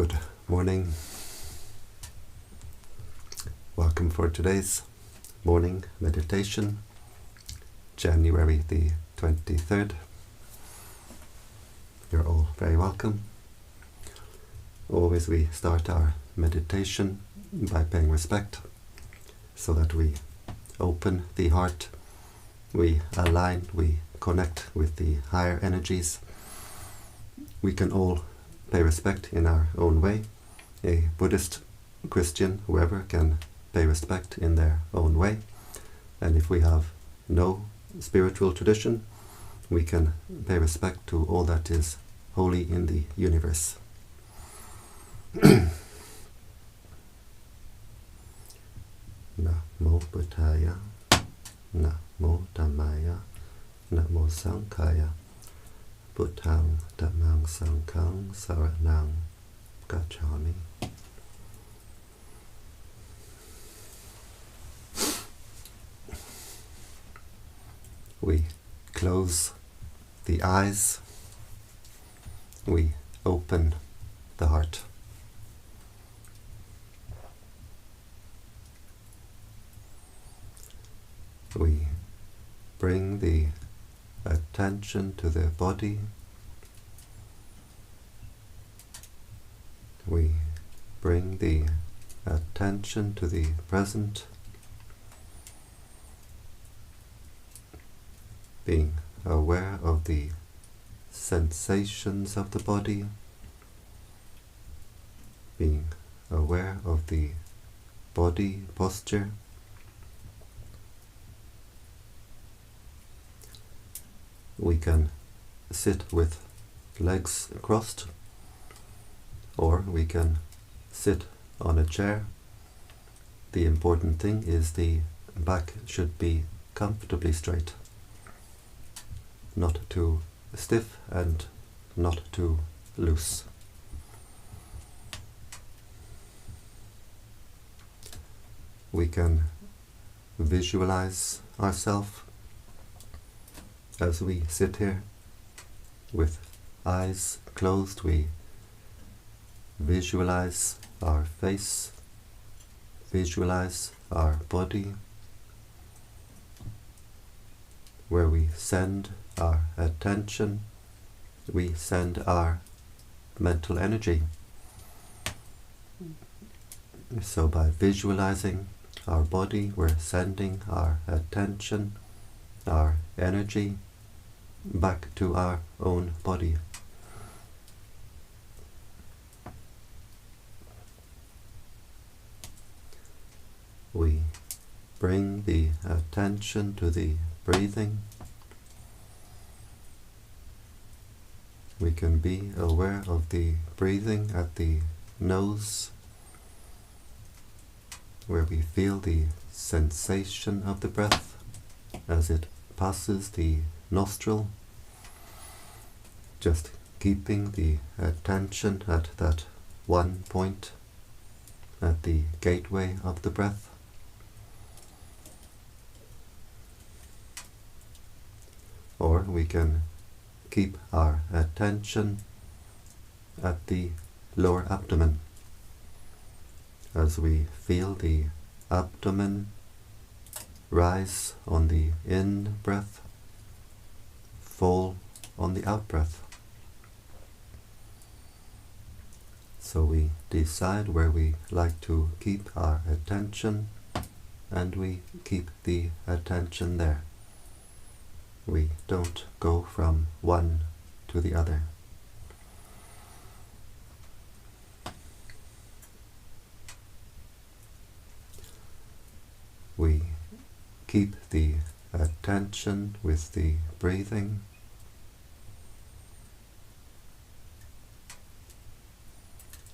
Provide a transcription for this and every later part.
Good morning. Welcome for today's morning meditation, January the 23rd. You're all very welcome. Always we start our meditation by paying respect so that we open the heart, we align, we connect with the higher energies. We can all pay respect in our own way. A Buddhist, Christian, whoever can pay respect in their own way. And if we have no spiritual tradition, we can pay respect to all that is holy in the universe. Namo Buddhaya, Namo Dhammaya, Namo Sanghaya, Buddhang Dhammang Sanghang Saranang Gacchami. We close the eyes, we open the heart. We bring the attention to the body. We bring the attention to the present, being aware of the sensations of the body, being aware of the body posture. We can sit with legs crossed, or we can sit on a chair. The important thing is the back should be comfortably straight, not too stiff and not too loose. We can visualize ourselves as we sit here with eyes closed. We visualize our face, visualize our body, where we send our attention, we send our mental energy. So by visualizing our body, we're sending our attention, our energy back to our own body. We bring the attention to the breathing. We can be aware of the breathing at the nose, where we feel the sensation of the breath as it passes the nostril, just keeping the attention at that one point at the gateway of the breath. Or we can keep our attention at the lower abdomen as we feel the abdomen rise on the in-breath, fall on the out-breath. So we decide where we like to keep our attention, and we keep the attention there. We don't go from one to the other. We keep the attention with the breathing.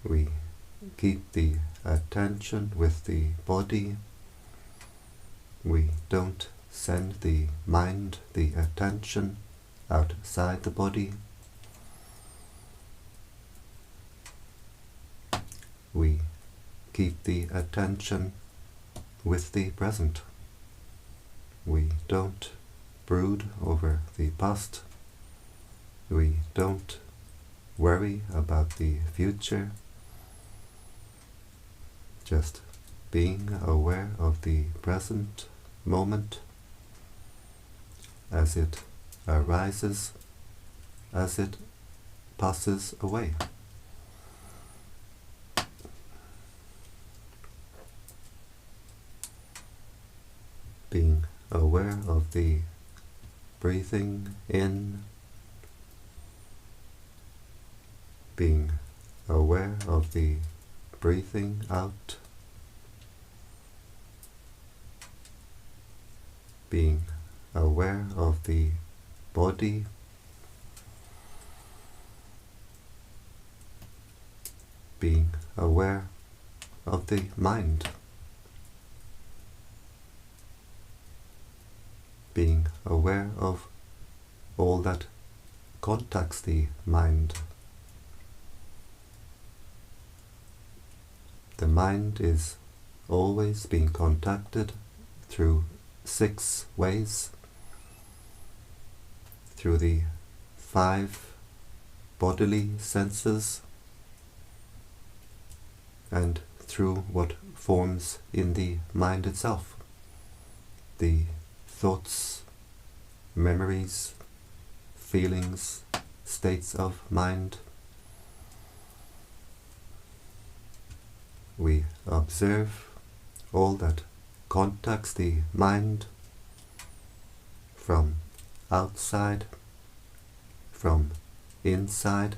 We keep the attention with the body. We don't send the mind, the attention, outside the body. We keep the attention with the present. We don't brood over the past. We don't worry about the future. Just being aware of the present moment as it arises, as it passes away. Being aware of the breathing in, being aware of the breathing out, being aware of the body, being aware of the mind, being aware of all that contacts the mind. The mind is always being contacted through 6 ways, through the 5 bodily senses, and through what forms in the mind itself, the thoughts, memories, feelings, states of mind. We observe all that contacts the mind from outside, from inside,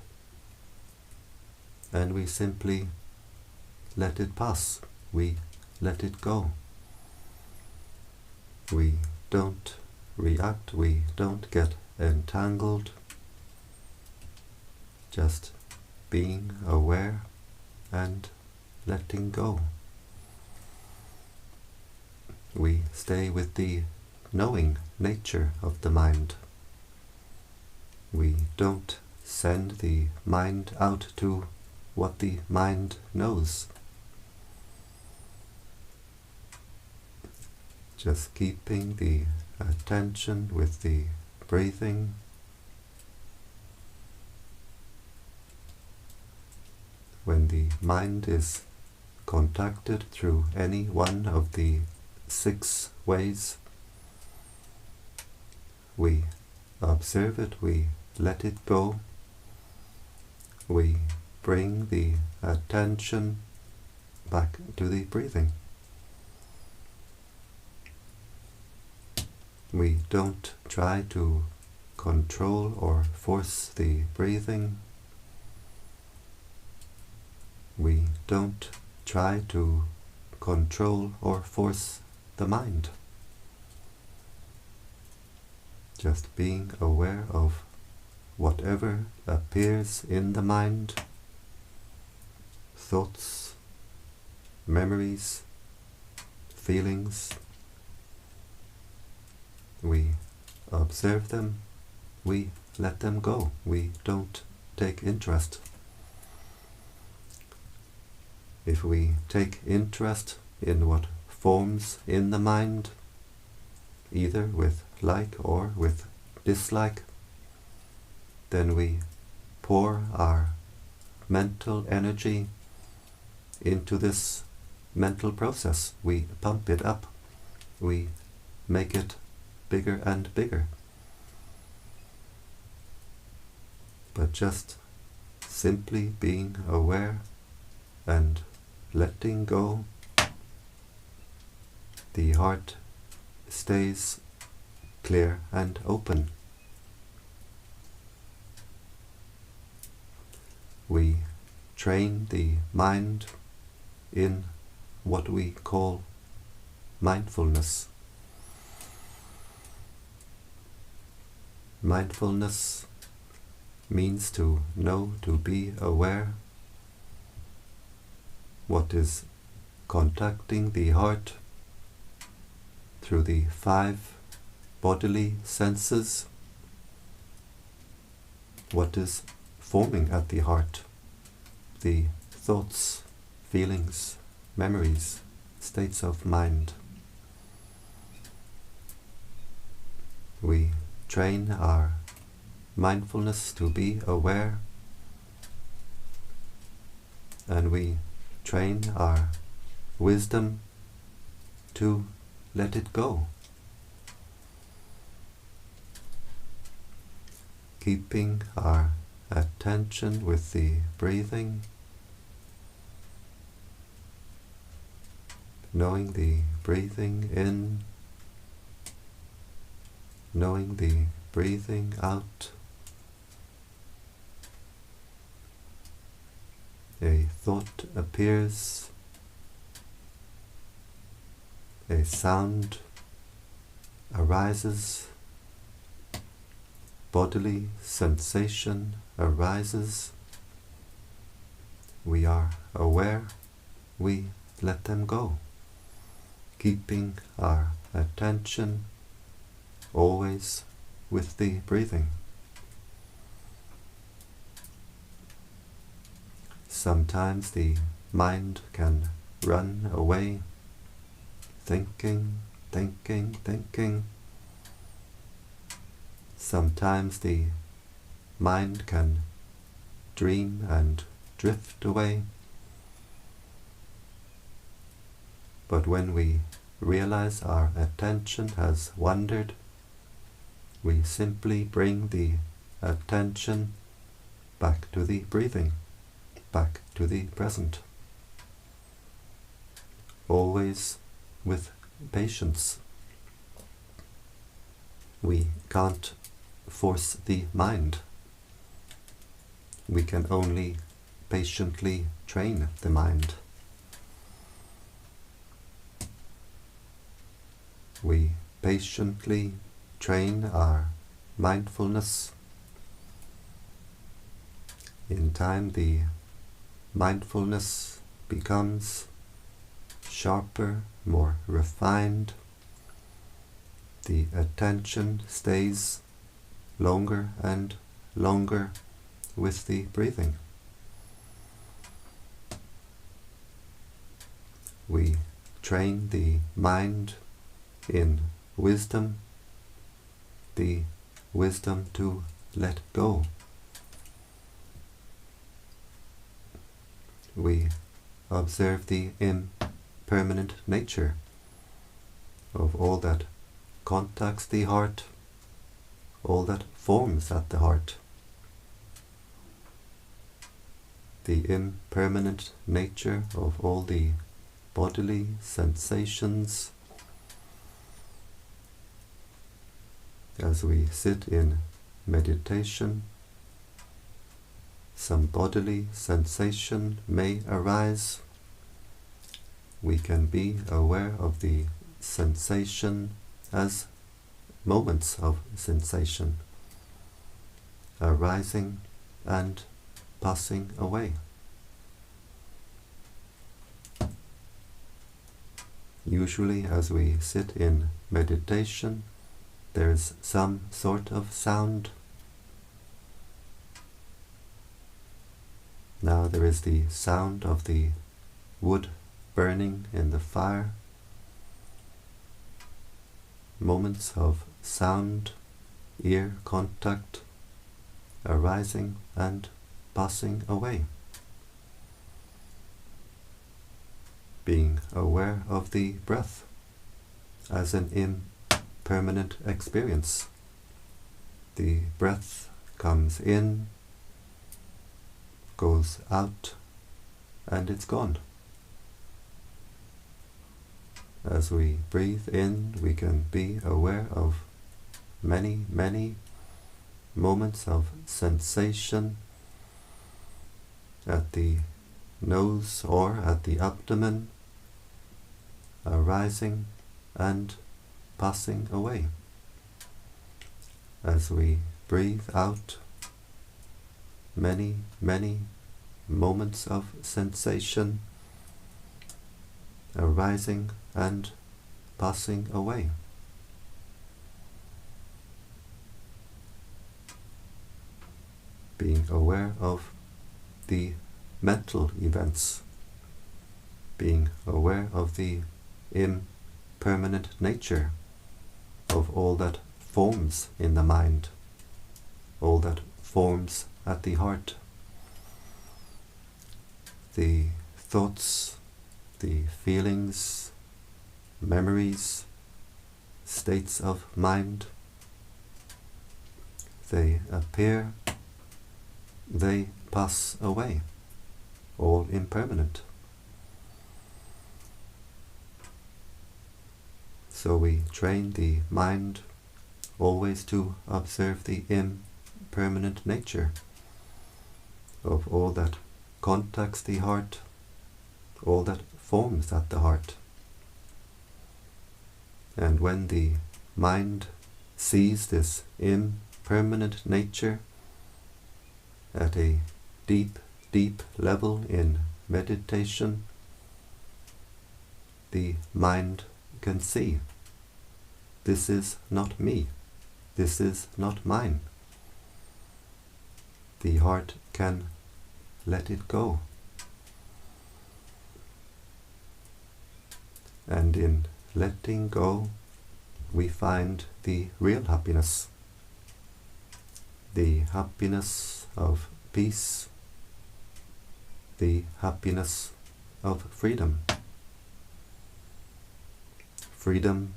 and we simply let it pass. We let it go. We don't react, we don't get entangled, just being aware and letting go. We stay with the knowing nature of the mind. We don't send the mind out to what the mind knows. Just keeping the attention with the breathing, when the mind is contacted through any one of the 6 ways, we observe it, we let it go, we bring the attention back to the breathing. We don't try to control or force the breathing. We don't try to control or force the mind. Just being aware of whatever appears in the mind, thoughts, memories, feelings. We observe them, we let them go, we don't take interest. If we take interest in what forms in the mind, either with like or with dislike, then we pour our mental energy into this mental process. We pump it up, we make it bigger and bigger. But just simply being aware and letting go, the heart stays clear and open. We train the mind in what we call mindfulness. Mindfulness means to know, to be aware what is contacting the heart through the 5 bodily senses, what is forming at the heart, the thoughts, feelings, memories, states of mind. We train our mindfulness to be aware, and we train our wisdom to let it go. Keeping our attention with the breathing, knowing the breathing in, knowing the breathing out. A thought appears, a sound arises, bodily sensation arises. We are aware, we let them go, keeping our attention always with the breathing. Sometimes the mind can run away, thinking. Sometimes the mind can dream and drift away. But when we realize our attention has wandered, we simply bring the attention back to the breathing, back to the present. Always with patience. We can't force the mind. We can only patiently train the mind. We patiently train our mindfulness. In time, the mindfulness becomes sharper, more refined. The attention stays longer and longer with the breathing. We train the mind in wisdom, the wisdom to let go. We observe the impermanent nature of all that contacts the heart, all that forms at the heart. The impermanent nature of all the bodily sensations. As we sit in meditation, some bodily sensation may arise. We can be aware of the sensation as moments of sensation, arising and passing away. Usually, as we sit in meditation, there's some sort of sound. Now there is the sound of the wood burning in the fire. Moments of sound, ear contact, arising and passing away. Being aware of the breath as an impermanent experience. The breath comes in, goes out, and it's gone. As we breathe in, we can be aware of many, many moments of sensation at the nose or at the abdomen, arising and passing away. As we breathe out, many, many moments of sensation arising and passing away. Being aware of the mental events, being aware of the impermanent nature of all that forms in the mind, all that forms at the heart. The thoughts the feelings, memories, states of mind, they appear, they pass away, all impermanent. So we train the mind always to observe the impermanent nature of all that contacts the heart, all that forms at the heart. And when the mind sees this impermanent nature at a deep, deep level in meditation, the mind can see, this is not me, this is not mine. The heart can let it go. And in letting go, we find the real happiness, the happiness of peace, the happiness of freedom. Freedom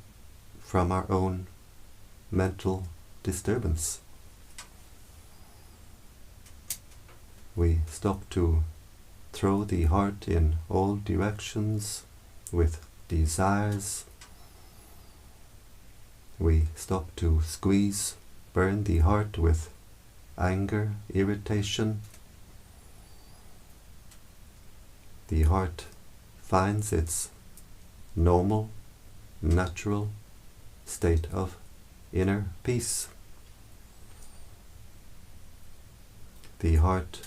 from our own mental disturbance. We stop to throw the heart in all directions with desires. We stop to squeeze, burn the heart with anger, irritation. The heart finds its normal, natural state of inner peace. The heart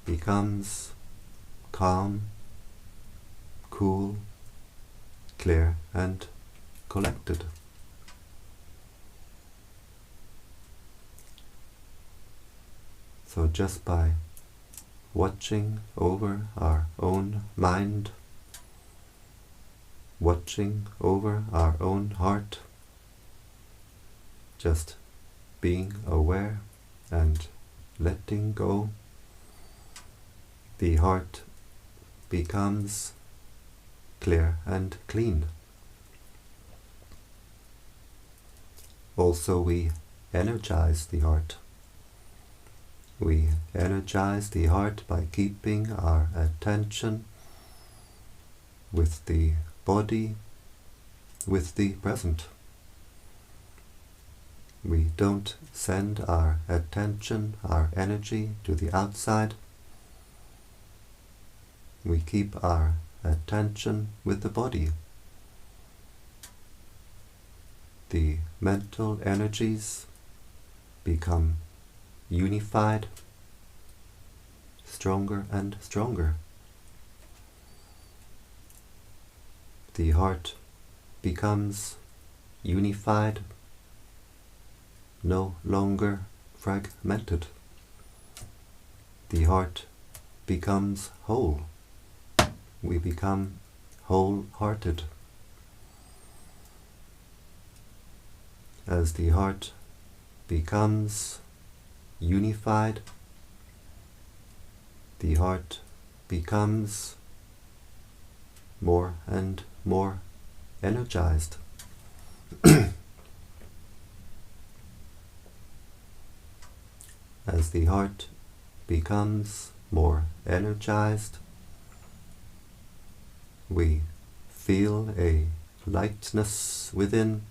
becomes calm, cool, clear and collected. So just by watching over our own mind, watching over our own heart, just being aware and letting go, the heart becomes clear and clean. Also, we energize the heart. We energize the heart by keeping our attention with the body, with the present. We don't send our attention, our energy to the outside. We keep our attention with the body. The mental energies become unified, stronger and stronger. The heart becomes unified, no longer fragmented. The heart becomes whole. We become wholehearted. As the heart becomes unified, the heart becomes more and more energized. As the heart becomes more energized, we feel a lightness within.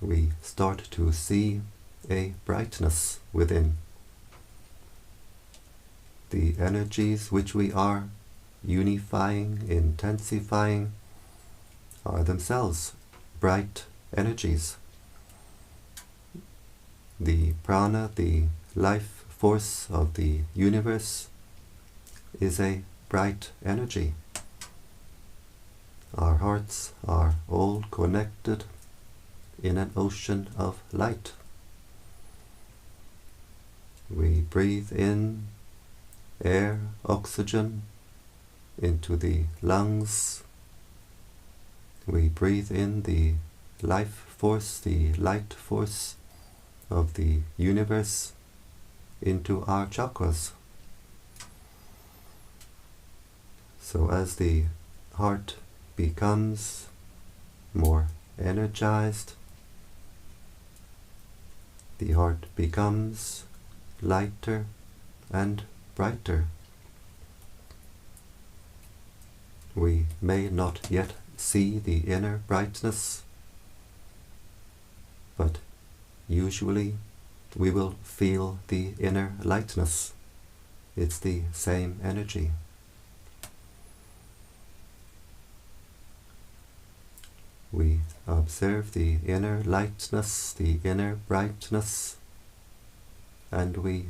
We start to see a brightness within. The energies which we are unifying, intensifying, are themselves bright energies. The prana, the life force of the universe, is a bright energy. Our hearts are all connected in an ocean of light. We breathe in air, oxygen, into the lungs. We breathe in the life force, the light force of the universe into our chakras. So as the heart becomes more energized, the heart becomes lighter and brighter. We may not yet see the inner brightness, but usually we will feel the inner lightness. It's the same energy. We observe the inner lightness, the inner brightness, and we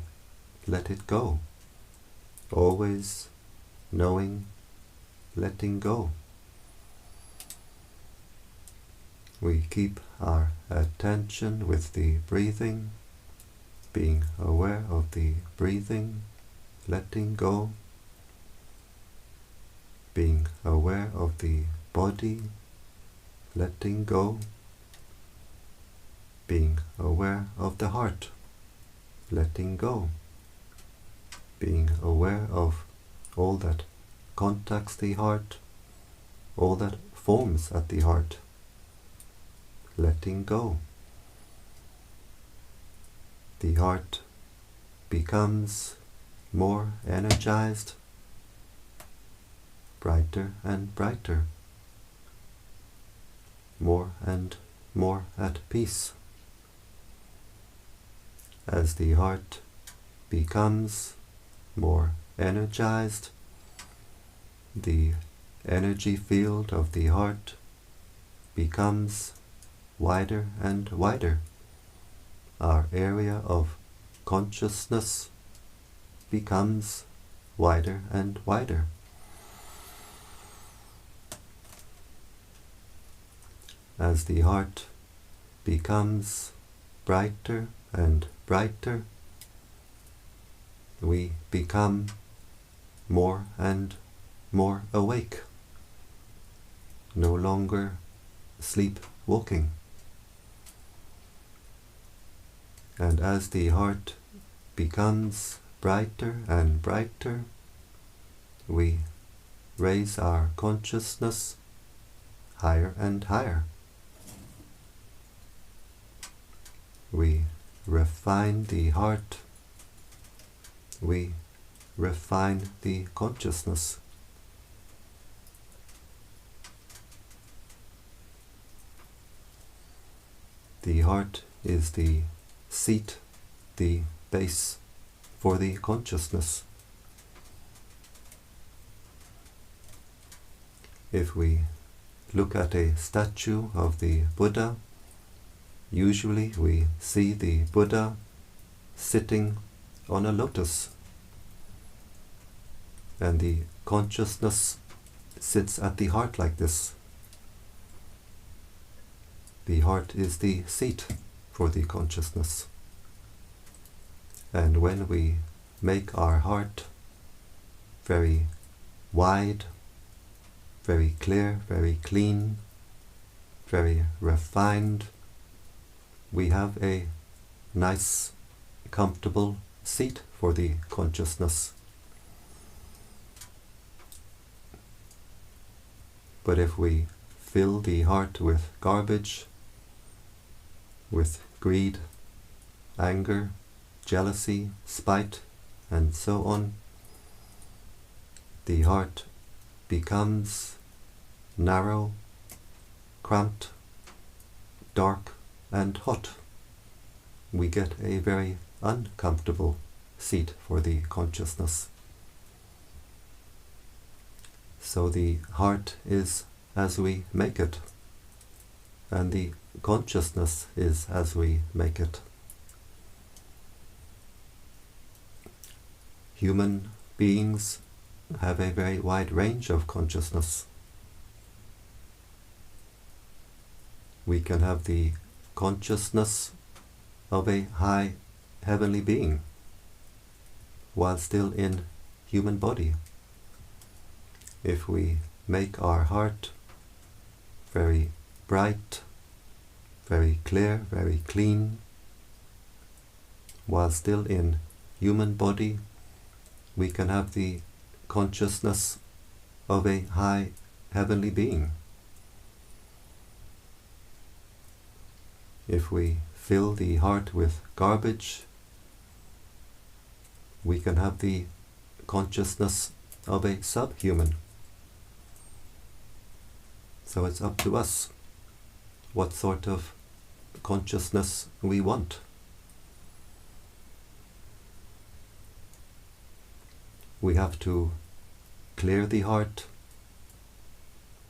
let it go, always knowing, letting go. We keep our attention with the breathing, being aware of the breathing, letting go, being aware of the body, letting go, being aware of the heart, letting go, being aware of all that contacts the heart, all that forms at the heart, letting go. The heart becomes more energized, brighter and brighter, more and more at peace. As the heart becomes more energized, the energy field of the heart becomes wider and wider. Our area of consciousness becomes wider and wider. As the heart becomes brighter and brighter, we become more and more awake, no longer sleepwalking. And as the heart becomes brighter and brighter, we raise our consciousness higher and higher. We refine the heart, we refine the consciousness. The heart is the seat, the base for the consciousness. If we look at a statue of the Buddha, usually we see the Buddha sitting on a lotus, and the consciousness sits at the heart like this. The heart is the seat for the consciousness. And when we make our heart very wide, very clear, very clean, very refined, we have a nice, comfortable seat for the consciousness. But if we fill the heart with garbage, with greed, anger, jealousy, spite, and so on, the heart becomes narrow, cramped, dark, and hot. We get a very uncomfortable seat for the consciousness. So the heart is as we make it, and the consciousness is as we make it. Human beings have a very wide range of consciousness. We can have the consciousness of a high heavenly being while still in human body. If we make our heart very bright, very clear, very clean, while still in human body, we can have the consciousness of a high heavenly being. If we fill the heart with garbage, we can have the consciousness of a subhuman. So it's up to us what sort of consciousness we want. We have to clear the heart.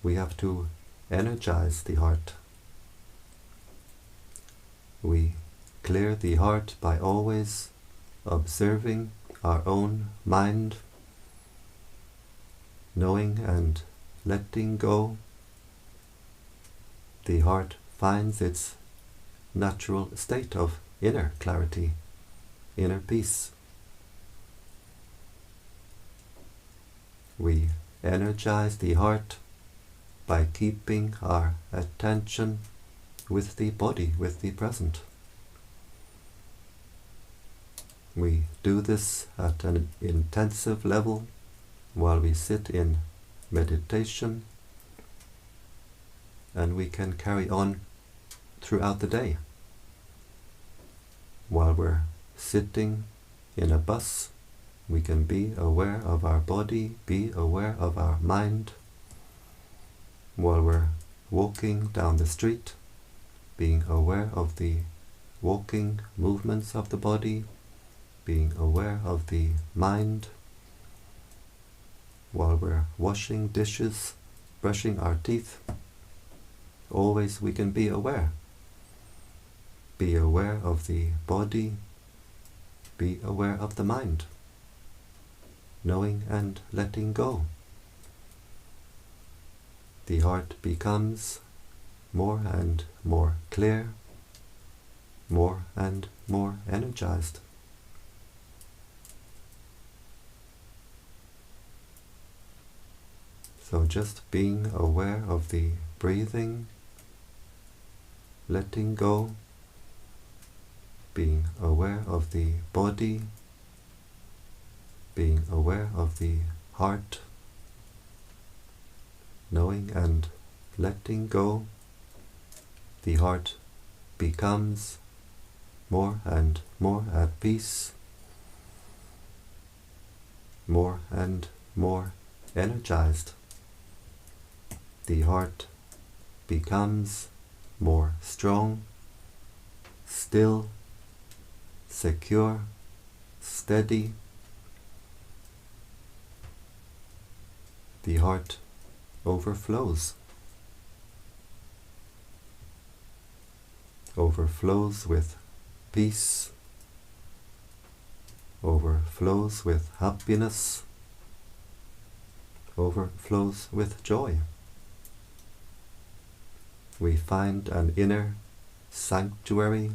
We have to energize the heart. We clear the heart by always observing our own mind, knowing and letting go. The heart finds its natural state of inner clarity, inner peace. We energize the heart by keeping our attention with the body, with the present. We do this at an intensive level while we sit in meditation, and we can carry on throughout the day. While we're sitting in a bus, we can be aware of our body, be aware of our mind. While we're walking down the street, being aware of the walking movements of the body, being aware of the mind. While we're washing dishes, brushing our teeth, always we can be aware. Be aware of the body, be aware of the mind, knowing and letting go. The heart becomes more and more clear, more and more energized. So just being aware of the breathing, letting go, being aware of the body, being aware of the heart, knowing and letting go, the heart becomes more and more at peace, more and more energized. The heart becomes more strong, still, secure, steady. The heart overflows. Overflows with peace, overflows with happiness, overflows with joy. We find an inner sanctuary,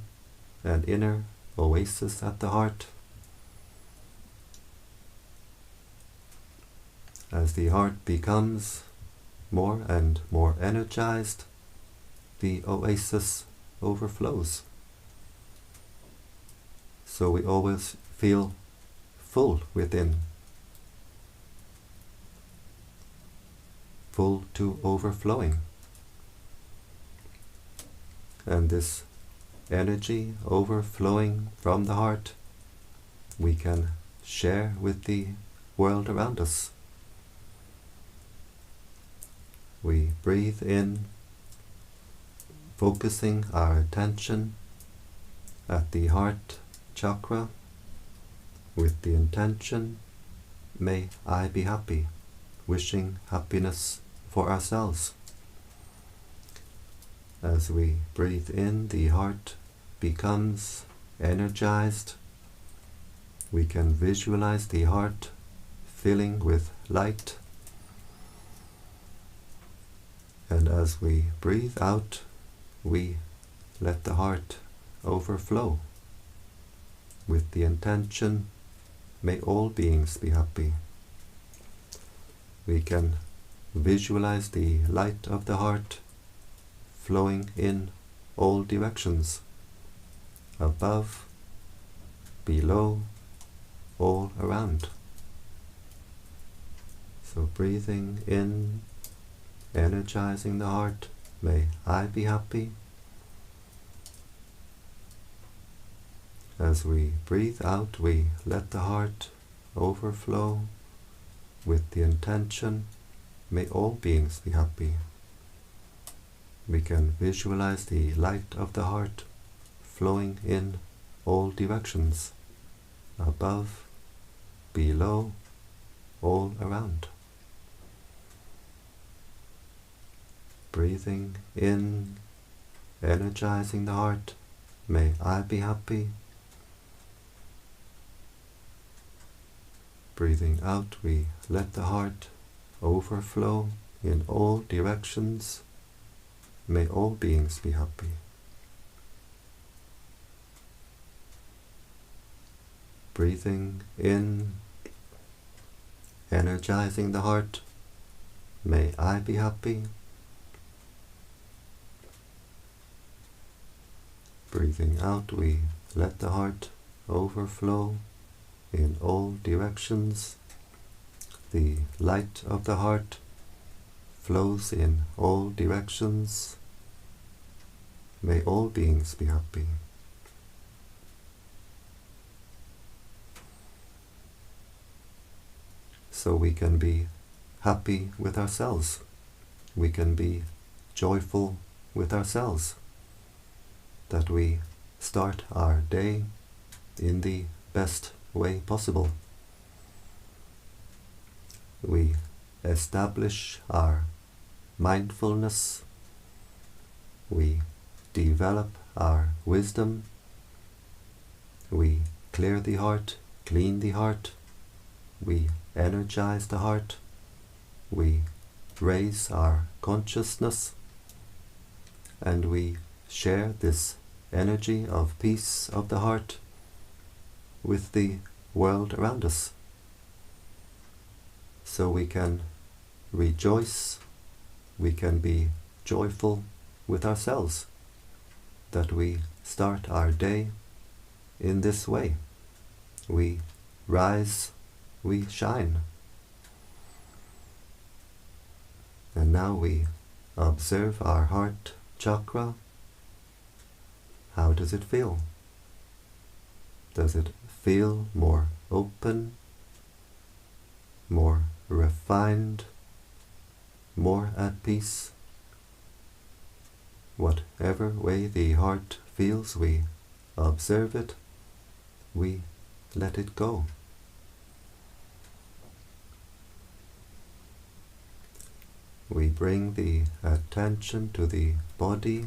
an inner oasis at the heart. As the heart becomes more and more energized, the oasis overflows. So we always feel full within, full to overflowing. And this energy overflowing from the heart we can share with the world around us. We breathe in, focusing our attention at the heart chakra with the intention, may I be happy, wishing happiness for ourselves. As we breathe in, the heart becomes energized. We can visualize the heart filling with light. And as we breathe out, we let the heart overflow with the intention, may all beings be happy. We can visualize the light of the heart flowing in all directions, above, below, all around. So breathing in, energizing the heart. May I be happy. As we breathe out, we let the heart overflow with the intention, may all beings be happy. We can visualize the light of the heart flowing in all directions, above, below, all around. Breathing in, energizing the heart, may I be happy. Breathing out, we let the heart overflow in all directions, may all beings be happy. Breathing in, energizing the heart, may I be happy. Breathing out, we let the heart overflow in all directions. The light of the heart flows in all directions. May all beings be happy. So we can be happy with ourselves. We can be joyful with ourselves. That we start our day in the best way possible. We establish our mindfulness. We develop our wisdom. We clear the heart, clean the heart. We energize the heart. We raise our consciousness. And we share this energy of peace of the heart with the world around us. So we can rejoice, we can be joyful with ourselves, that we start our day in this way. We rise, we shine. And now we observe our heart chakra. How does it feel? Does it feel more open, more refined, more at peace? Whatever way the heart feels, we observe it, we let it go. We bring the attention to the body,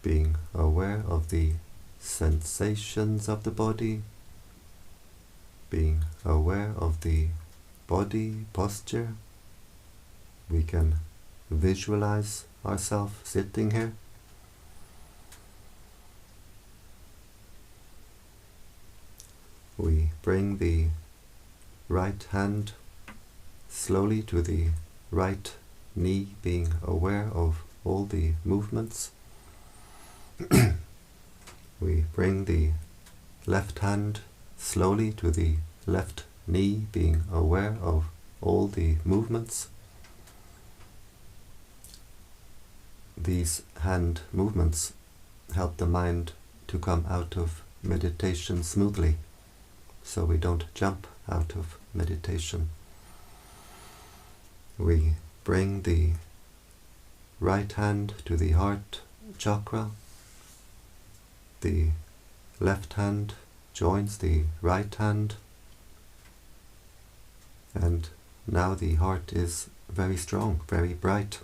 being aware of the sensations of the body, being aware of the body posture. We can visualize ourselves sitting here. We bring the right hand slowly to the right knee, being aware of all the movements. We bring the left hand slowly to the left knee, being aware of all the movements. These hand movements help the mind to come out of meditation smoothly, so we don't jump out of meditation. We bring the right hand to the heart chakra. The left hand joins the right hand, and now the heart is very strong, very bright.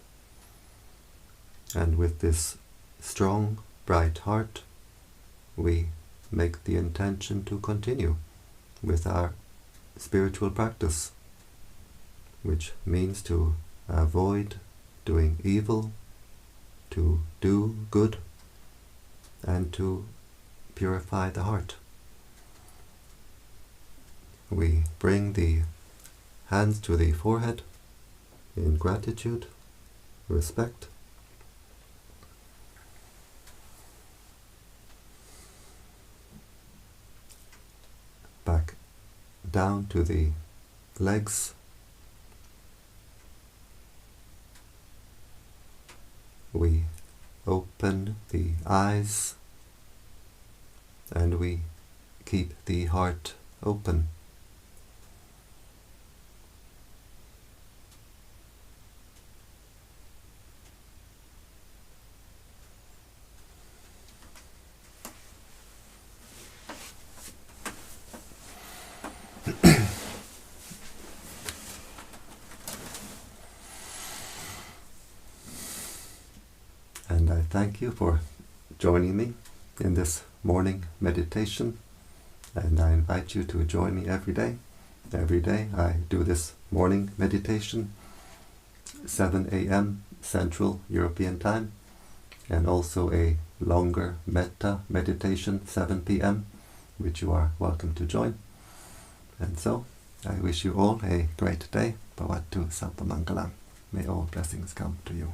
And with this strong, bright heart, we make the intention to continue with our spiritual practice, which means to avoid doing evil, to do good, and to purify the heart. We bring the hands to the forehead in gratitude, respect. Back down to the legs, We open the eyes and we keep the heart open. And I thank you for joining me in this morning meditation, and I invite you to join me every day. Every day I do this morning meditation, 7 a.m. Central European Time, and also a longer metta meditation, 7 p.m., which you are welcome to join. And so, I wish you all a great day. Bhavatu Sampamangalam. May all blessings come to you.